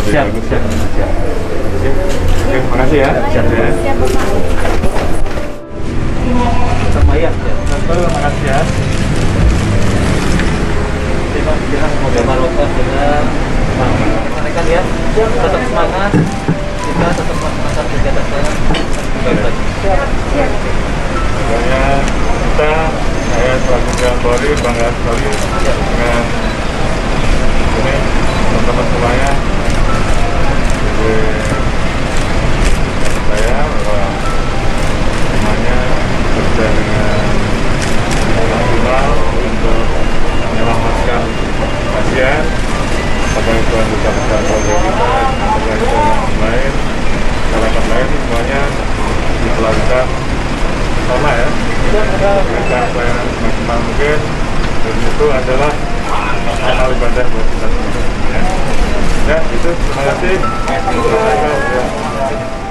lebih Siap, bagus. siap, siap. Oke, makasih ya. Siap, Ya. Siap, Bapak. Sama ya. Betul, makasih ya. Terima kasih. Semoga barokah dengan rekan ya. Tetap semangat. Kita tetap melaksanakan kegiatan saya. Baik-baik. Siap. Pokoknya saya selaku Jalan Polri bangga sekali dengan ini teman-teman semuanya. Jadi saya bahwa semuanya bekerja dengan maksimal untuk menyelamatkan pasien, apakah itu anggota besar keluarga kita, apakah itu yang lain, masyarakat lain, semuanya diperlakukan sama ya. Kita pelayanan maksimal mungkin, dan itu adalah amal ibadah buat kita semua. Ya, itu terima kasih. Assalamualaikum.